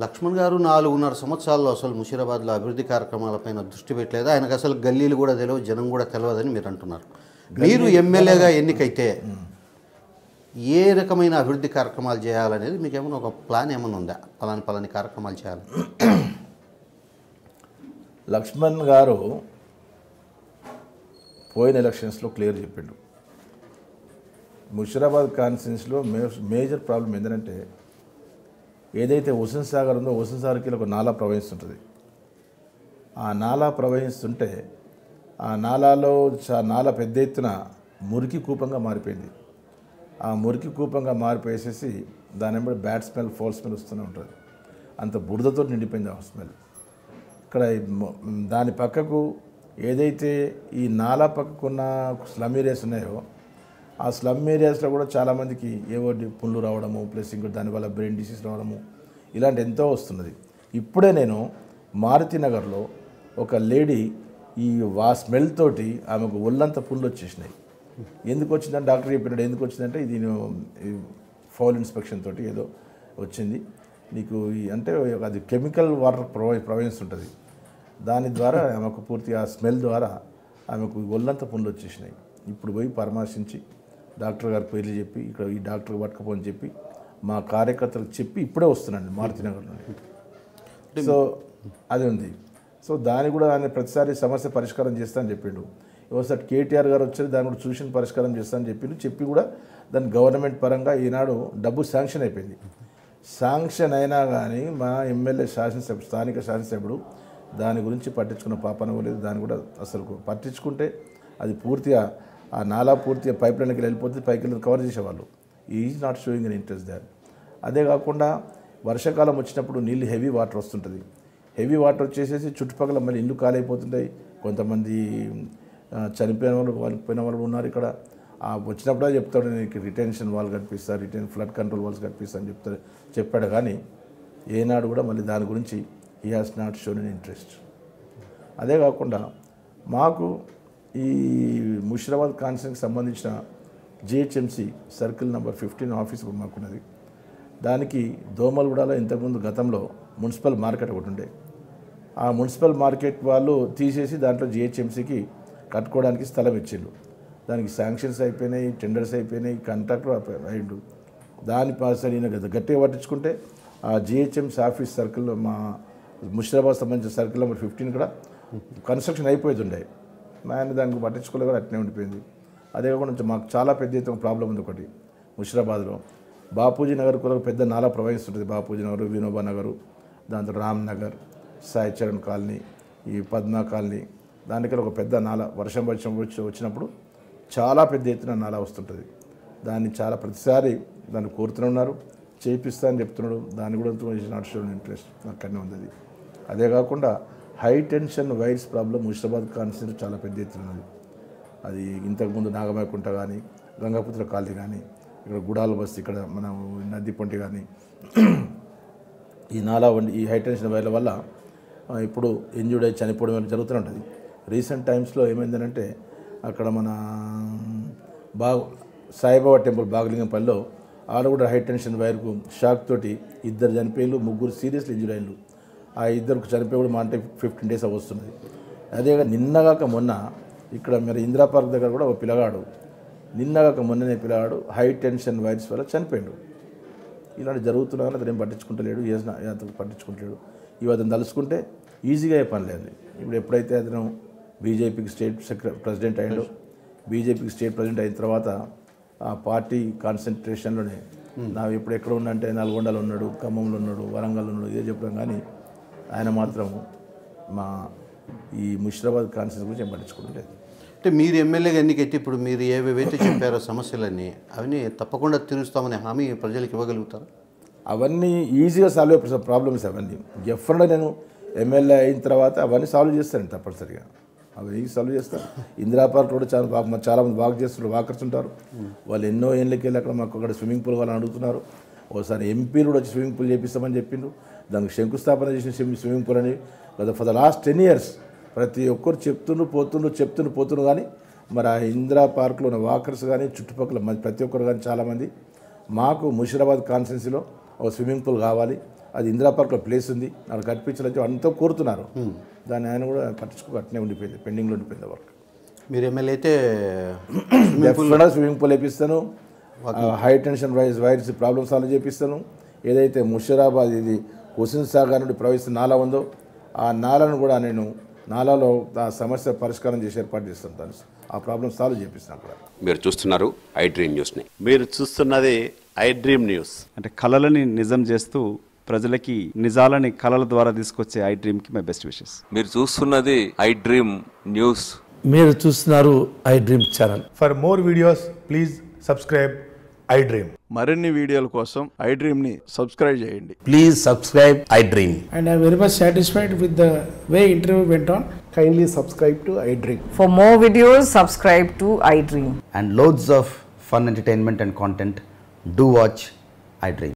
లక్ష్మణ్ గారు 4.5 సంవత్సరాల్లో అసలు ముషీరాబాద్లో అభివృద్ధి కార్యక్రమాలపైన దృష్టి పెట్టలేదు. ఆయనకు అసలు గల్లీలు కూడా తెలియవు, జనం కూడా తెలియదని మీరు అంటున్నారు. మీరు ఎమ్మెల్యేగా ఎన్నికైతే ఏ రకమైన అభివృద్ధి కార్యక్రమాలు చేయాలనేది మీకు ఏమైనా ఒక ప్లాన్ ఏమైనా ఉందా? పలాని కార్యక్రమాలు చేయాలి. లక్ష్మణ్ గారు పోయిన ఎలక్షన్స్లో క్లియర్ చెప్పిండు. ముషీరాబాద్ కాన్స్టిట్యున్సీలో మేజర్ ప్రాబ్లం ఏంటంటే ఏదైతే హుస్సేన్ సాగర్ ఉందో హుస్సేన్ సాగర్కి ఒక నాలా ప్రవహిస్తుంటుంది. ఆ నాలా ప్రవహిస్తుంటే ఆ నాలాలో నాలా పెద్ద ఎత్తున మురికి కూపంగా మారిపోయింది. ఆ మురికి కూపంగా మారిపోయేసేసి దాని వెంబడి బ్యాడ్ స్మెల్, ఫౌల్ స్మెల్ వస్తూనే ఉంటుంది. అంత బురదతో నిండిపోయింది ఆ స్మెల్. ఇక్కడ దాని పక్కకు ఏదైతే ఈ నాలా పక్కకున్న స్లమ్ ఏరియాస్ ఉన్నాయో ఆ స్లమ్ ఏరియాస్లో కూడా చాలామందికి ఏవో పుండ్లు రావడము, ప్లస్ ఇంకోటి దానివల్ల బ్రెయిన్ డిసీజ్ రావడము ఇలాంటి ఎంతో వస్తున్నది. ఇప్పుడే నేను మారుతినగర్లో ఒక లేడీ ఈ స్మెల్ తోటి ఆమెకు ఒళ్ళంతా పుండ్లు వచ్చేసినాయి. ఎందుకు వచ్చిందని డాక్టర్ చెప్పినాడు. ఎందుకు వచ్చిందంటే ఇది ఫౌల్ ఇన్స్పెక్షన్ తోటి ఏదో వచ్చింది నీకు అంటే అది కెమికల్ వాటర్ ప్రవహిస్తుంటుంది. దాని ద్వారా ఆమెకు పూర్తి ఆ స్మెల్ ద్వారా ఆమెకు ఒళ్ళంతా పుండ్లు వచ్చేసినాయి. ఇప్పుడు పోయి పరామర్శించి డాక్టర్ గారికి పేర్లు చెప్పి ఇక్కడ ఈ డాక్టర్ పట్టుకపోని చెప్పి మా కార్యకర్తలకు చెప్పి ఇప్పుడే వస్తున్నాను మారుతినగర్ నుండి. సో అది ఉంది. సో దాన్ని కూడా ఆయన ప్రతిసారి సమస్య పరిష్కారం చేస్తా అని చెప్పిండు. ఒకసారి కేటీఆర్ గారు వచ్చి దాన్ని కూడా చూసిన పరిష్కారం చేస్తా అని చెప్పిండు. చెప్పి కూడా దాని గవర్నమెంట్ పరంగా ఈనాడు డబ్బు శాంక్షన్ అయిపోయింది. శాంక్షన్ అయినా కానీ మా ఎమ్మెల్యే శాసనసభ్యుడు, స్థానిక శాసనసభ్యుడు దాని గురించి పట్టించుకున్న పాపన లేదు. దాన్ని కూడా అసలు పట్టించుకుంటే అది పూర్తిగా ఆ నాలా పూర్తిగా పైప్ లైన్కి వెళ్ళిపోతే పైకి వెళ్ళి కవర్ చేసేవాళ్ళు. Is not showing an interest that. అదే కాకుండా వర్షాకాలం వచ్చినప్పుడు నీళ్ళు హెవీ వాటర్ వస్తుంటుంది. హెవీ వాటర్ వచ్చేసేసి చుట్టుపక్కల మళ్ళీ ఇల్లు కాలైపోతుంటాయి. కొంతమంది చనిపోయిన వాళ్ళు ఉన్నారు ఇక్కడ. వచ్చినప్పుడే చెప్తాడు నీకు రిటెన్షన్ వాల్ కనిపిస్తారు, ఫ్లడ్ కంట్రోల్ వాల్స్ కనిపిస్తారు అని చెప్పాడు. కానీ ఏనాడు కూడా మళ్ళీ దాని గురించి he has not shown an interest. అదే కాకుండా మాకు ఈ ముషీరాబాద్ కాన్స్టిట్యున్సీకి సంబంధించిన జిహెచ్ఎంసీ సర్కిల్ నెంబర్ 15 ఆఫీస్ మాకున్నది. దానికి దోమలగూడలో ఇంతకుముందు గతంలో మున్సిపల్ మార్కెట్ ఒకటి ఉండే. ఆ మున్సిపల్ మార్కెట్ వాళ్ళు తీసేసి దాంట్లో జిహెచ్ఎంసీకి కట్టుకోవడానికి స్థలం ఇచ్చిండు. దానికి శాంక్షన్స్ అయిపోయినాయి, టెండర్స్ అయిపోయినాయి, కాంట్రాక్టర్ అయిండు. దాని సరే గట్టిగా పట్టించుకుంటే ఆ జిహెచ్ఎంసీ ఆఫీస్ సర్కిల్లో మా ముషీరాబాద్ సంబంధించిన సర్కిల్ నెంబర్ 15 కూడా కన్స్ట్రక్షన్ అయిపోతుండే. ఆయన దానికి పట్టించుకోలే కూడా అట్నే ఉండిపోయింది. అదే కాకుండా మాకు చాలా పెద్ద ఎత్తున ప్రాబ్లం ఉంది. ఒకటి ముషీరాబాద్లో బాపూజీ నగర్ కూడా పెద్ద నాలా ప్రవహిస్తుంటుంది. బాపూజీ నగర్, వినోబా నగరు, దాంతో రామ్ నగర్, సాయి చరణ్ కాలనీ, ఈ పద్మా కాలనీ, దానికి ఒక పెద్ద నాలా వర్షం వచ్చినప్పుడు చాలా పెద్ద ఎత్తున నాలా వస్తుంటుంది. దాన్ని చాలా ప్రతిసారి దాన్ని కోరుతూనే ఉన్నారు, చేపిస్తా అని చెప్తున్నాడు. దాన్ని కూడా నాట్ షోన్ ఇంట్రెస్ట్ అక్కడనే ఉంది. అది అదే కాకుండా high tension wires problem Musheerabad constituency చాలా పెద్ద ఎత్తున ఉన్నది. అది ఇంతకుముందు నాగమైకుంట కానీ, గంగాపుత్ర కాలనీ కానీ, ఇక్కడ గుడాల బస్సు, ఇక్కడ మన నది పొంటి కానీ ఈ నాలా ఈ హై టెన్షన్ వైర్ల వల్ల ఇప్పుడు ఇంజూర్డ్ అయి చనిపోవడం జరుగుతూ ఉంటుంది. రీసెంట్ టైమ్స్లో ఏమైందనంటే అక్కడ మన సాయిబాబా టెంపుల్ బాగలింగంపల్లిలో ఆడ కూడా హై టెన్షన్ వైర్కు షాక్ తోటి 2 చనిపోయారు, 3 సీరియస్లీ ఇంజూర్డ్ అయ్యారు. ఆ 2 చనిపోయి కూడా మా అంటే 15 days వస్తున్నది. అదే నిన్నగాక మొన్న ఇక్కడ మరి ఇందిరా పార్క్ దగ్గర కూడా ఒక పిల్లగాడు నిన్నగాక మొన్ననే పిల్లగాడు హై టెన్షన్ వైర్స్ వల్ల చనిపోయాడు. ఇలాంటి జరుగుతున్నా కానీ అతను ఏం పట్టించుకుంటలేడు, అతను పట్టించుకుంటలేడు. ఇవి అతను తలుచుకుంటే ఈజీగా పని లేదు. ఇప్పుడు ఎప్పుడైతే అతను బీజేపీకి స్టేట్ ప్రెసిడెంట్ అయ్యాడో, బీజేపీకి స్టేట్ ప్రెసిడెంట్ అయిన తర్వాత ఆ పార్టీ కాన్సన్ట్రేషన్లోనే ఇప్పుడు ఎక్కడ ఉన్నంటే నల్గొండలో ఉన్నాడు, ఖమ్మంలో ఉన్నాడు, వరంగల్లో ఉన్నాడు, ఇదే చెప్పడం. కానీ ఆయన మాత్రం మా ఈ ముషీరాబాద్ కాన్స్టిట్యున్సీ గురించి ఏం పట్టించుకోవట్లేదు. అంటే మీరు ఎమ్మెల్యేగా ఎన్నికైతే ఇప్పుడు మీరు ఏవేవైతే చెప్పారో సమస్యలన్నీ అవన్నీ తప్పకుండా తీరుస్తామని హామీ ప్రజలకు ఇవ్వగలుగుతారు? అవన్నీ ఈజీగా సాల్వ్ అయ్యే ప్రాబ్లమ్స్ అవన్నీ. ఎఫ్ఐఆర్ నేను ఎమ్మెల్యే అయిన తర్వాత అవన్నీ సాల్వ్ చేస్తానండి తప్పనిసరిగా. అవి సాల్వ్ చేస్తారు. ఇందిరా పార్క్ కూడా చాలామంది వాక్ చేస్తుంటారు, వాకర్స్ ఉంటారు. వాళ్ళు ఎన్నో ఏళ్ళకి వెళ్ళి అక్కడ మాకు అక్కడ స్విమ్మింగ్ పూల్ వాళ్ళని అడుగుతున్నారు. ఒకసారి ఎంపీలు కూడా వచ్చి స్విమ్మింగ్ పూల్ చేపిస్తామని చెప్పిండు. దానికి శంకుస్థాపన చేసిన స్విమ్మింగ్ పూల్ అని ఫర్ ద లాస్ట్ 10 years ప్రతి ఒక్కరు చెప్తుండ్రు పోతుండ్రు కానీ మరి ఆ ఇందిరా పార్క్లో ఉన్న వాకర్స్ కానీ చుట్టుపక్కల ప్రతి ఒక్కరు కానీ చాలామంది మాకు ముషీరాబాద్ కాన్స్టిట్యున్సీలో ఒక స్విమ్మింగ్ పూల్ కావాలి, అది ఇందిరా పార్క్లో ప్లేస్ ఉంది నాకు కట్టించాలని అంతా కోరుతున్నారు. దాన్ని ఆయన కూడా పట్టించుకోకట్నే ఉండిపోయింది, పెండింగ్లో ఉండిపోయింది వర్క్. మీరు ఎమ్మెల్యే అయితే స్విమ్మింగ్ పూల్ వేపిస్తాను, high tension wires problem solve చేపిస్తాను. ఏదైతే ముషీరాబాద్ ఇది హుస్సేన్ సాగర్ నుండి ప్రవహిస్తున్న నాలా ఉందో ఆ నాలను కూడా నేను నాలాలో ఆ సమస్య పరిష్కారం చేసి ఏర్పాటు చేస్తాను, దాన్ని ఆ ప్రాబ్లమ్ సాల్వ్ చేపిస్తాను కూడా. మీరు చూస్తున్నారు ఐ డ్రీమ్ న్యూస్ని. మీరు చూస్తున్నది ఐ డ్రీమ్ న్యూస్. అంటే కళలని నిజం చేస్తూ ప్రజలకి నిజాలని కళల ద్వారా తీసుకొచ్చే ఐ డ్రీమ్కి మై బెస్ట్ విషెస్. మీరు చూస్తున్నది ఐ డ్రీమ్ న్యూస్. మీరు చూస్తున్నారు I dream channel. For more videos please subscribe I dream. మరిన్ని వీడియోల కోసం ఐ డ్రీమ్ని సబ్స్క్రైబ్ చేయండి. Please subscribe I dream. And I am very much satisfied with the way interview went on. Kindly subscribe to I Dream. For more videos, subscribe to I Dream. And loads of fun entertainment and content. Do watch I Dream.